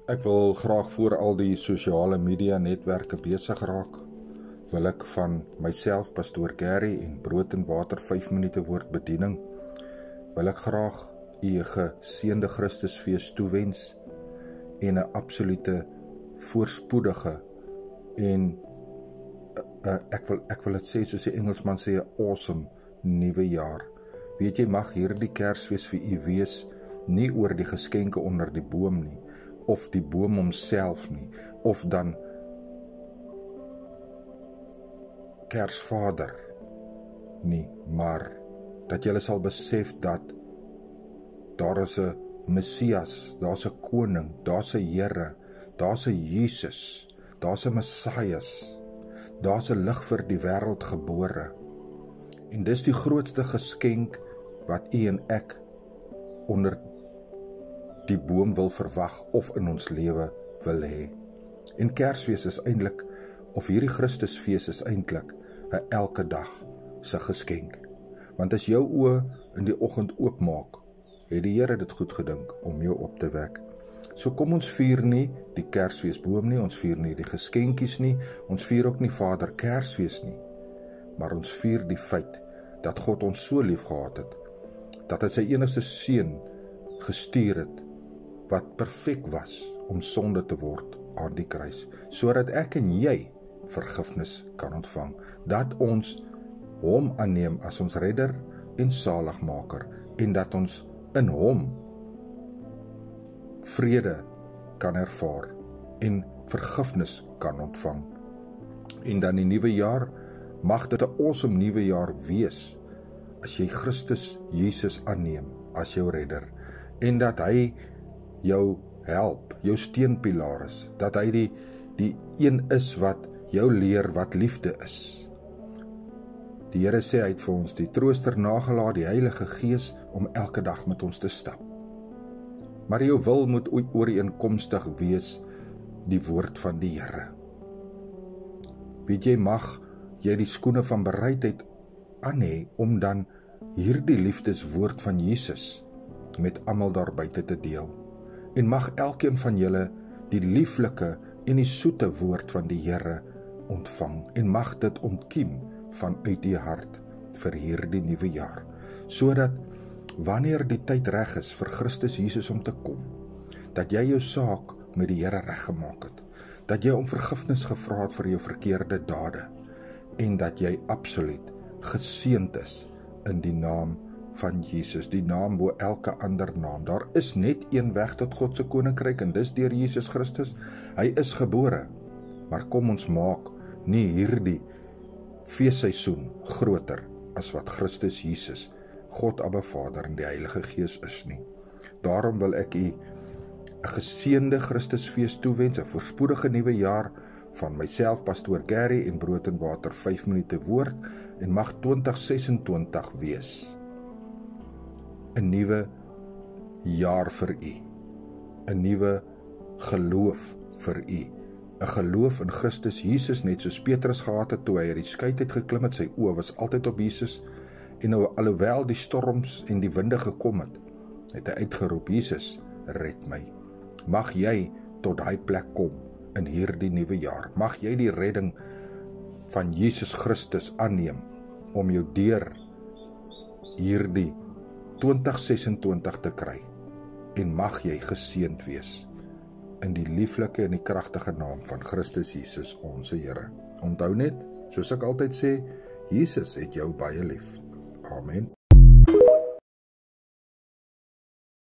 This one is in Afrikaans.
Ek wil graag voor al die sosiale media netwerke besig raak, wil ek van myself, Pastoor Gary en Brood en Water 5 minute woord bediening, wil ek graag u 'n geseënde Christusfees toewens en 'n absolute voorspoedige en ek wil dit sê soos die Engelsman sê, 'n awesome nuwe jaar. Weet jy, mag hierdie Kersfees vir u wees, nie oor die geskenke onder die boom nie, of die boom homself nie, of dan Kersvader nie, maar dat julle sal besef dat daar is 'n Messias, daar's 'n koning, daar's 'n Here, daar's 'n Jesus, daar's 'n Messias, daar's 'n lig vir die wêreld gebore. En dis die grootste geskenk wat u en ek onder die boom wil verwag of in ons lewe wil hê. En Kersfees is eintlik, of hierdie Christusfees is eintlik 'n elke dag se geskenk. Want as jou oë in die oggend oopmaak, het die Here dit goed gedink om jou op te wek. So kom ons vier nie die Kersfeesboom nie, ons vier nie die geskenkies nie, ons vier ook nie Vader Kersfees nie, maar ons vier die feit dat God ons so lief gehad het, dat hy sy enigste seun gestuur het, wat perfek was om sonde te word aan die kruis, sodat ek en jy vergifnis kan ontvang, dat ons hom aanneem as ons redder en saligmaker, en dat ons in hom vrede kan ervaar en vergifnis kan ontvang. En dan die nuwe jaar, mag dit 'n awesome nuwe jaar wees, as jy Christus Jesus aanneem as jou redder, en dat hy jou help, jou steunpilaar is, dat hy die een is wat jou leer wat liefde is. Die Here sê hy het vir ons die Trooster nagelaat, die Heilige Gees, om elke dag met ons te stap. Maar jou wil moet ooreenkomstig wees die woord van die Here. Weet jy, mag jy die skoene van bereidheid aan hê om dan hierdie liefdeswoord van Jesus met almal daar buite te deel. En mag elkeen van julle die lieflike en die soete woord van die Here ontvang, en mag dit ontkiem vanuit die hart vir hierdie nuwe jaar, sodat wanneer die tyd reg is vir Christus Jesus om te kom, dat jy jou saak met die Here reggemaak het, dat jy om vergifnis gevra het vir jou verkeerde dade, en dat jy absoluut geseënd is in die naam van Jesus, die naam bo elke ander naam. Daar is net een weg tot God se koninkryk, en dis deur Jesus Christus. Hy is gebore, maar kom ons maak nie hierdie feesseisoen groter as wat Christus Jesus, God Abba Vader en die Heilige Gees is nie. Daarom wil ek u 'n geseënde Christusfees toewens, 'n voorspoedige nuwe jaar van myself, Pastoor Gary en Brood en Water 5 minute woord, en mag 2026 wees 'n nuwe jaar vir u, 'n nuwe geloof vir u, 'n geloof in Christus Jesus, net soos Petrus gehad het toe hy uit die skei uit geklim het, sy oë was altyd op Jesus, en nou alhoewel die storms en die winde gekom het, het hy uitgeroep, Jesus, red my. Mag jy tot daai plek kom in hierdie nuwe jaar. Mag jy die redding van Jesus Christus aanneem om jou deur hierdie 2026 te kry, en mag jy geseënd wees in die lieflike en die kragtige naam van Christus Jesus, ons Here. Onthou net, soos ek altyd sê, Jesus het jou baie lief. Amen.